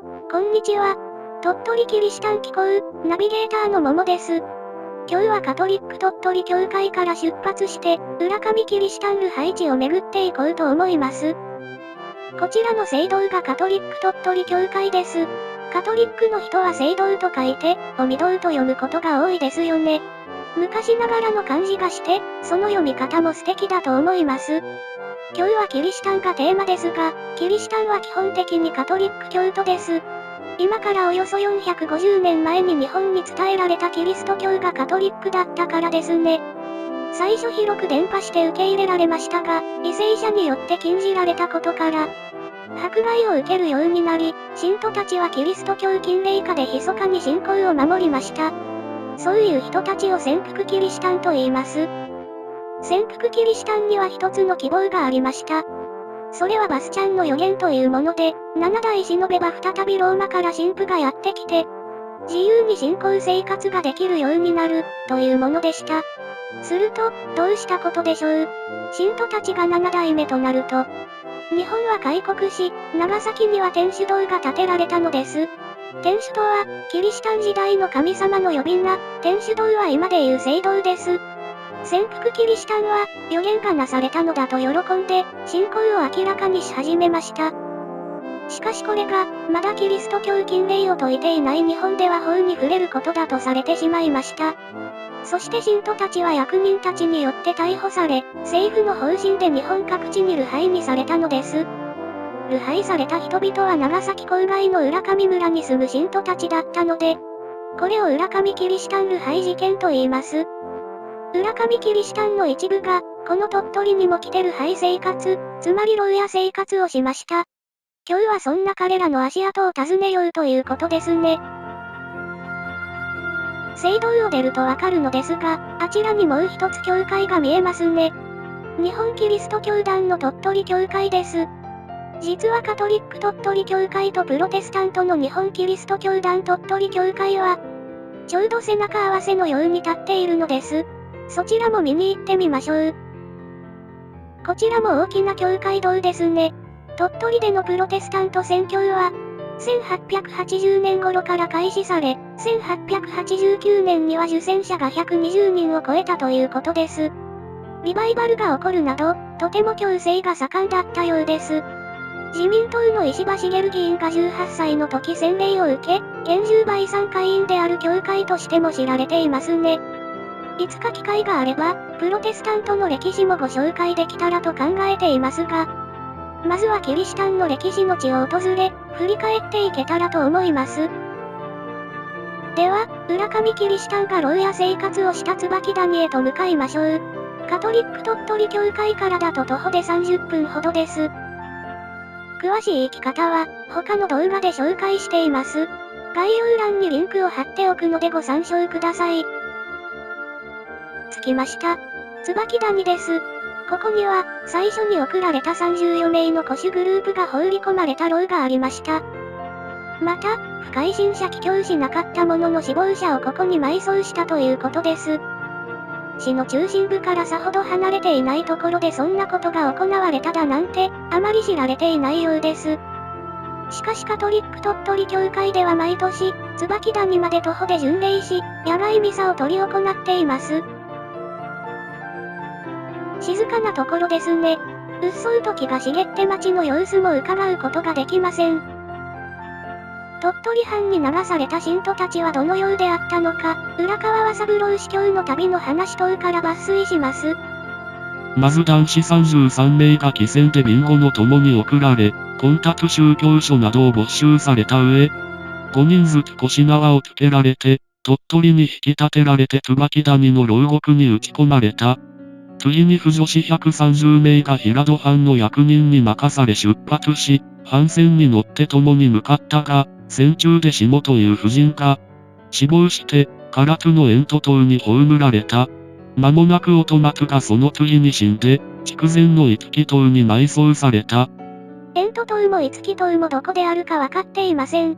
こんにちは。鳥取キリシタン機構、ナビゲーターのももです。今日はカトリック鳥取教会から出発して、浦上キリシタンル配置を巡っていこうと思います。こちらの聖堂がカトリック鳥取教会です。カトリックの人は聖堂と書いて、お御堂と読むことが多いですよね。昔ながらの感じがして、その読み方も素敵だと思います。今日はキリシタンがテーマですが、キリシタンは基本的にカトリック教徒です。今からおよそ450年前に日本に伝えられたキリスト教がカトリックだったからですね。最初広く伝播して受け入れられましたが、為政者によって禁じられたことから、迫害を受けるようになり、信徒たちはキリスト教禁令下で密かに信仰を守りました。そういう人たちを潜伏キリシタンと言います。潜伏キリシタンには一つの希望がありました。それはバスチャンの予言というもので、7代忍べば再びローマから神父がやってきて、自由に信仰生活ができるようになる、というものでした。すると、どうしたことでしょう。信徒たちが7代目となると、日本は開国し、長崎には天主堂が建てられたのです。天主とは、キリシタン時代の神様の呼び名、天主堂は今でいう聖堂です。潜伏キリシタンは、予言がなされたのだと喜んで、信仰を明らかにし始めました。しかしこれが、まだキリスト教禁令を解いていない日本では法に触れることだとされてしまいました。そして信徒たちは役人たちによって逮捕され、政府の方針で日本各地に流配にされたのです。流配された人々は長崎郊外の浦上村に住む信徒たちだったので、これを浦上キリシタン流配事件と言います。浦上キリシタンの一部が、この鳥取にも来てる廃生活、つまり牢屋生活をしました。今日はそんな彼らの足跡を尋ねようということですね。聖堂を出るとわかるのですが、あちらにもう一つ教会が見えますね。日本キリスト教団の鳥取教会です。実はカトリック鳥取教会とプロテスタントの日本キリスト教団鳥取教会は、ちょうど背中合わせのように立っているのです。そちらも見に行ってみましょう。こちらも大きな教会堂ですね。鳥取でのプロテスタント宣教は、1880年頃から開始され、1889年には受洗者が120人を超えたということです。リバイバルが起こるなど、とても教制が盛んだったようです。自民党の石破茂議員が18歳の時洗礼を受け、現住売産会員である教会としても知られていますね。いつか機会があれば、プロテスタントの歴史もご紹介できたらと考えていますが、まずはキリシタンの歴史の地を訪れ、振り返っていけたらと思います。では、浦上キリシタンが牢屋生活をした椿谷へと向かいましょう。カトリック鳥取教会からだと徒歩で30分ほどです。詳しい行き方は、他の動画で紹介しています。概要欄にリンクを貼っておくのでご参照ください。着きました。椿谷です。ここには、最初に送られた34名の古種グループが放り込まれた牢がありました。また、不改心者帰郷しなかった者の死亡者をここに埋葬したということです。市の中心部からさほど離れていないところでそんなことが行われただなんて、あまり知られていないようです。しかしカトリック鳥取教会では毎年、椿谷まで徒歩で巡礼し、野外ミサを執り行っています。静かなところですね。うっそうと気が茂って街の様子も伺うことができません。鳥取藩に流された信徒たちはどのようであったのか、浦川和三郎司教の旅の話等から抜粋します。まず男子33名が汽船で備後の友に送られ、混達宗教書などを没収された上、5人ずつ腰縄をつけられて、鳥取に引き立てられて椿谷の牢獄に打ち込まれた。次に婦女子130名が平戸藩の役人に任され出発し、帆船に乗って共に向かったが、船中で下という婦人が死亡して、唐津の煙突島に葬られた。間もなく音松がその次に死んで、筑前の五木島に埋葬された。煙突島も五木島もどこであるかわかっていません。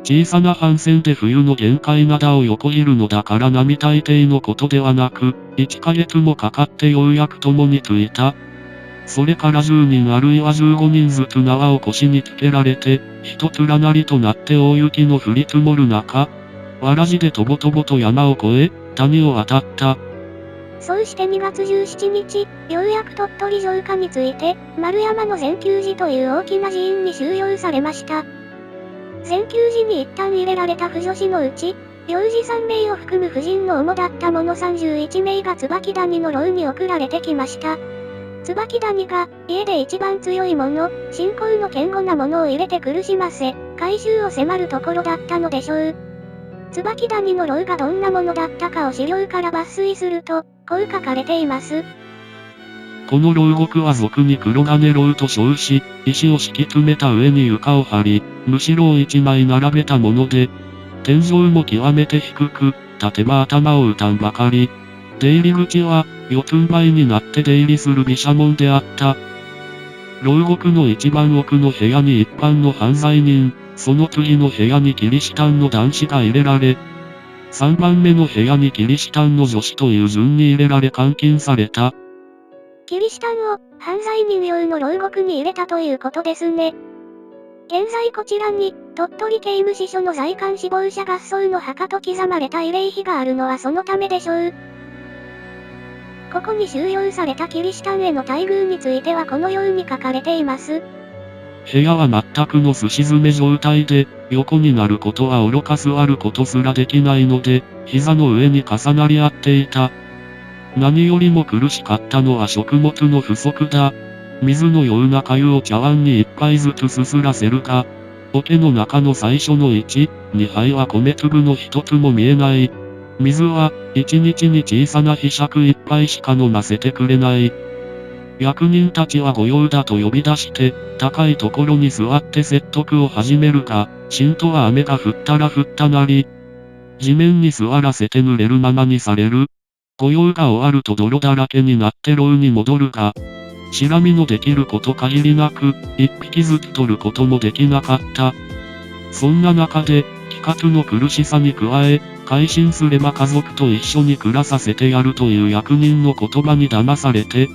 小さな帆船で冬の限界灘を横切るのだから並大抵のことではなく、1ヶ月もかかってようやく共に着いた。それから10人あるいは15人ずつ縄を腰につけられて、一連なりとなって大雪の降り積もる中、わらじでとぼとぼと山を越え、谷を渡った。そうして2月17日、ようやく鳥取城下について、丸山の善休寺という大きな寺院に収容されました。善休寺に一旦入れられた婦女子のうち、幼児3名を含む婦人の主だった者31名が椿谷の牢に送られてきました。椿谷が、家で一番強い者、信仰の堅固な者を入れて苦しませ、改宗を迫るところだったのでしょう。椿谷の牢がどんなものだったかを資料から抜粋すると、こう書かれています。この牢獄は俗に黒金牢と称し、石を敷き詰めた上に床を張り、むしろを一枚並べたもので、天井も極めて低く、立てば頭を打たんばかり。出入り口は、四つん這いになって出入りする毘沙門であった。牢獄の一番奥の部屋に一般の犯罪人、その次の部屋にキリシタンの男子が入れられ、3番目の部屋にキリシタンの女子という順に入れられ監禁された。キリシタンを犯罪人用の牢獄に入れたということですね。現在こちらに、鳥取刑務支所の在監死亡者合葬の墓と刻まれた慰霊碑があるのはそのためでしょう。ここに収容されたキリシタンへの待遇についてはこのように書かれています。部屋は全くのすし詰め状態で、横になることは愚か座ることすらできないので、膝の上に重なり合っていた。何よりも苦しかったのは食物の不足だ。水のような粥を茶碗に一杯ずつすすらせるが、桶の中の最初の1、2杯は米粒の一つも見えない。水は、1日に小さなひしゃく一杯しか飲ませてくれない。役人たちは御用だと呼び出して、高いところに座って説得を始めるが、信徒は雨が降ったら降ったなり、地面に座らせて濡れるままにされる。御用が終わると泥だらけになって牢に戻るが、しらみのできること限りなく、一匹ずつ取ることもできなかった。そんな中で、帰活の苦しさに加え、改心すれば家族と一緒に暮らさせてやるという役人の言葉に騙されて、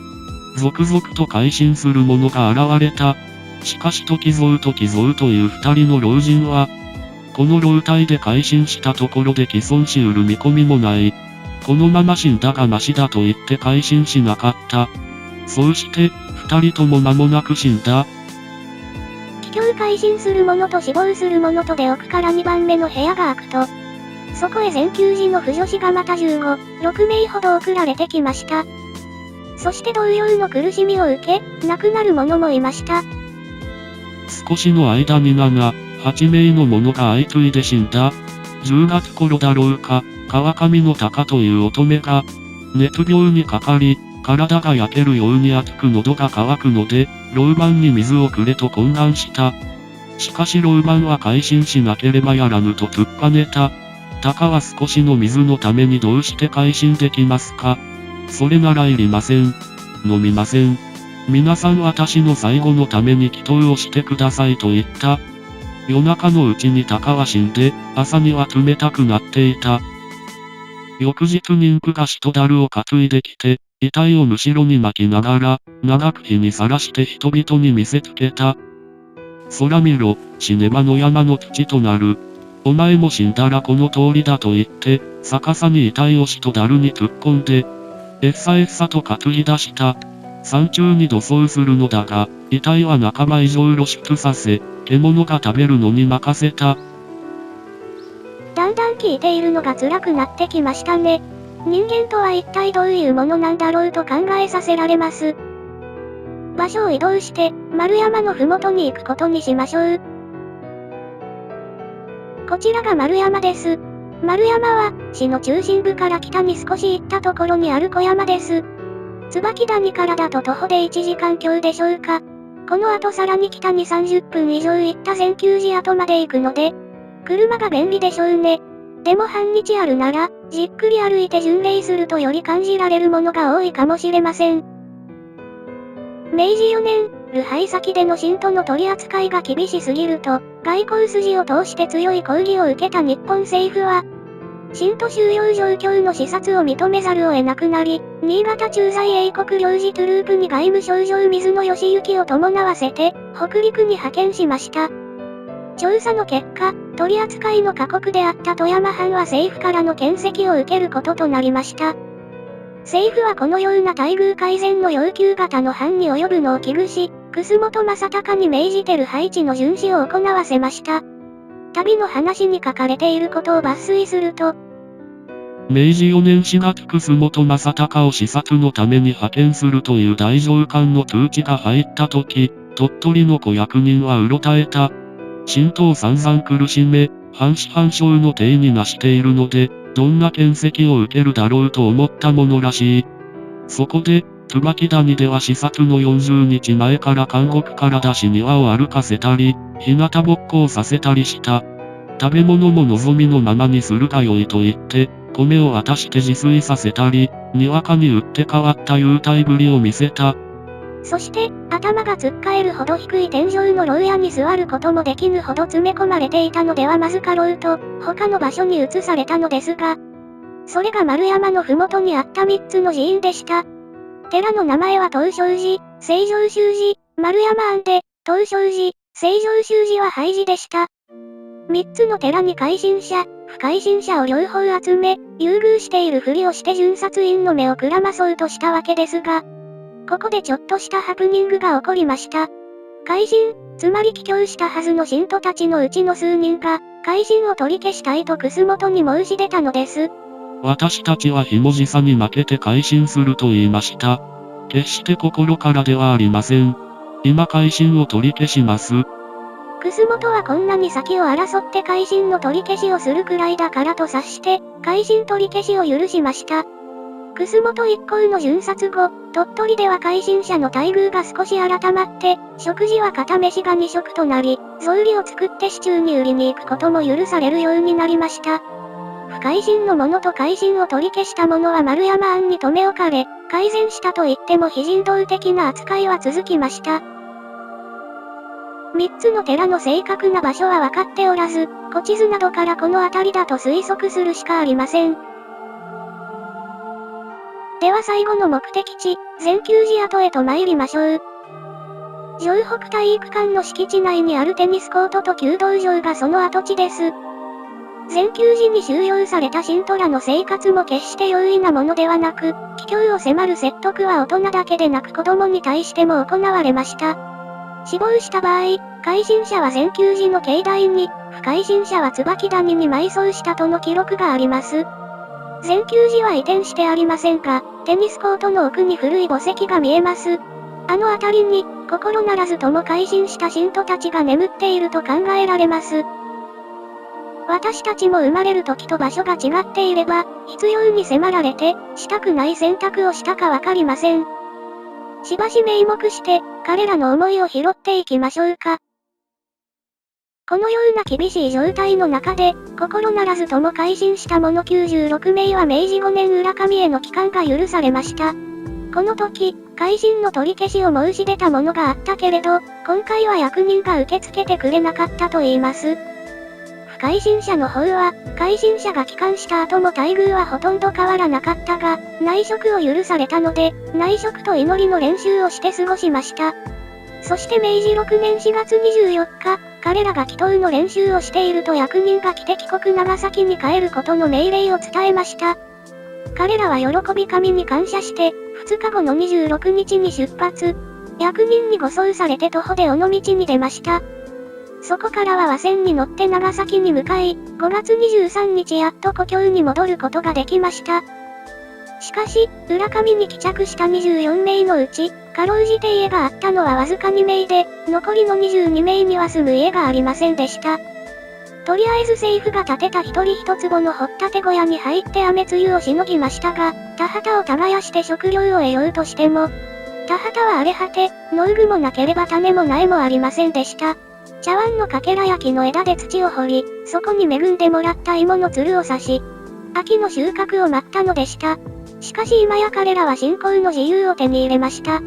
続々と改心する者が現れた。しかし時蔵という二人の老人は、この老体で改心したところで既存しうる見込みもない。このまま死んだがましだと言って改心しなかった。そうして、二人とも間もなく死んだ。帰郷改心する者と死亡する者とで奥から2番目の部屋が開くと、そこへ善休寺の婦女子がまた15、6名ほど送られてきました。そして同様の苦しみを受け、亡くなる者もいました。少しの間に7、8名の者が相次いで死んだ。10月頃だろうか、川上の鷹という乙女が、熱病にかかり、体が焼けるように熱く喉が渇くので、牢番に水をくれと懇願した。しかし牢番は改心しなければやらぬと突っぱねた。鷹は少しの水のためにどうして改心できますか？それならいりません。飲みません。皆さん私の最後のために祈祷をしてくださいと言った。夜中のうちに鷹は死んで、朝には冷たくなっていた。翌日妊婦が人だるを担いできて、遺体をむしろに巻きながら、長く火にさらして人々に見せつけた。空見ろ、死ねば野山の土となる。お前も死んだらこの通りだと言って、逆さに遺体を人だるに突っ込んで、えっさえっさと担ぎ出した。山中に土葬するのだが、遺体は仲間以上露出させ、獣が食べるのに任せた。だんだん聞いているのが辛くなってきましたね。人間とは一体どういうものなんだろうと考えさせられます。場所を移動して、丸山のふもとに行くことにしましょう。こちらが丸山です。丸山は、市の中心部から北に少し行ったところにある小山です。椿谷からだと徒歩で1時間強でしょうか。この後さらに北に30分以上行った善休寺跡まで行くので、車が便利でしょうね。でも半日あるなら、じっくり歩いて巡礼するとより感じられるものが多いかもしれません。明治4年、流配先での信徒の取り扱いが厳しすぎると、外交筋を通して強い抗議を受けた日本政府は、新都収容状況の視察を認めざるを得なくなり、新潟駐在英国領事トゥループに外務省上水野義行を伴わせて、北陸に派遣しました。調査の結果、取り扱いの過酷であった富山藩は政府からの検責を受けることとなりました。政府はこのような待遇改善の要求が他の藩に及ぶのを危惧し、楠本正隆に命じてる配置の巡視を行わせました。旅の話に書かれていることを抜粋すると、明治4年4月楠本正隆を視察のために派遣するという大上官の通知が入った時、鳥取の子役人はうろたえた。神道を散々苦しめ、半死半生の体になしているので、どんな検責を受けるだろうと思ったものらしい。そこで、椿谷では視察の40日前から監獄から出し庭を歩かせたり、日向ぼっこをさせたりした。食べ物も望みのままにするがよいと言って、米を渡して自炊させたり、にわかに打って変わった優待ぶりを見せた。そして、頭がつっかえるほど低い天井の牢屋に座ることもできぬほど詰め込まれていたのではまずかろうと、他の場所に移されたのですが、それが丸山のふもとにあった3つの寺院でした。寺の名前は東照寺、成城宗寺、丸山庵で、東照寺、成城宗寺は廃寺でした。3つの寺に改心者、不改心者を両方集め、優遇しているふりをして巡察員の目をくらまそうとしたわけですが、ここでちょっとしたハプニングが起こりました。改心、つまり帰郷したはずの信徒たちのうちの数人が、改心を取り消したいと楠本に申し出たのです。私たちはひもじさに負けて改心すると言いました。決して心からではありません。今改心を取り消します。楠本はこんなに先を争って改心の取り消しをするくらいだからと察して、改心取り消しを許しました。楠本一行の巡察後、鳥取では改心者の待遇が少し改まって、食事は片飯が2食となり、草履を作って市中に売りに行くことも許されるようになりました。不改心の者と改心を取り消した者は丸山庵に留め置かれ、改善したと言っても非人道的な扱いは続きました。3つの寺の正確な場所は分かっておらず、古地図などからこの辺りだと推測するしかありません。では最後の目的地、善休寺跡へと参りましょう。城北体育館の敷地内にあるテニスコートと弓道場がその跡地です。善休寺に収容された信徒らの生活も決して容易なものではなく、帰郷を迫る説得は大人だけでなく子供に対しても行われました。死亡した場合、改心者は善休寺の境内に、不改心者は椿谷に埋葬したとの記録があります。善休寺は移転してありませんが、テニスコートの奥に古い墓石が見えます。あの辺りに、心ならずとも改心した信徒たちが眠っていると考えられます。私たちも生まれる時と場所が違っていれば、必要に迫られて、したくない選択をしたかわかりません。しばし名目して、彼らの思いを拾っていきましょうか。このような厳しい状態の中で、心ならずとも改心した者96名は明治5年浦上への帰還が許されました。この時、改心の取り消しを申し出たものがあったけれど、今回は役人が受け付けてくれなかったと言います。不改心者の方は、改心者が帰還した後も待遇はほとんど変わらなかったが、内職を許されたので、内職と祈りの練習をして過ごしました。そして明治6年4月24日、彼らが祈祷の練習をしていると役人が来て帰国長崎に帰ることの命令を伝えました。彼らは喜び神に感謝して、2日後の26日に出発。役人に護送されて徒歩で尾道に出ました。そこからは和船に乗って長崎に向かい、5月23日やっと故郷に戻ることができました。しかし、浦上に帰着した24名のうち、かろうじて家があったのはわずか2名で、残りの22名には住む家がありませんでした。とりあえず政府が建てた一人一坪の掘ったて小屋に入って雨露をしのぎましたが、田畑を耕して食料を得ようとしても、田畑は荒れ果て、農具もなければ種も苗もありませんでした。茶碗のかけらや木の枝で土を掘り、そこに恵んでもらった芋のつるを刺し、秋の収穫を待ったのでした。しかし今や彼らは信仰の自由を手に入れました。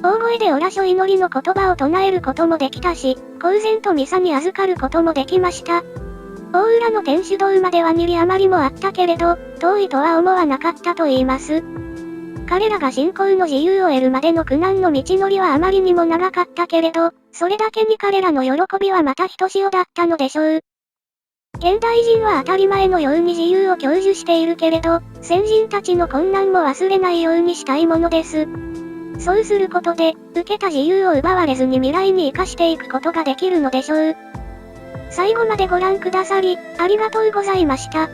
大声でおらしょ祈りの言葉を唱えることもできたし、公然とミサに預かることもできました。大浦の天主堂までは2里余りもあったけれど、遠いとは思わなかったと言います。彼らが信仰の自由を得るまでの苦難の道のりはあまりにも長かったけれど、それだけに彼らの喜びはまたひとしおだったのでしょう。現代人は当たり前のように自由を享受しているけれど、先人たちの困難も忘れないようにしたいものです。そうすることで、受けた自由を奪われずに未来に生かしていくことができるのでしょう。最後までご覧くださり、ありがとうございました。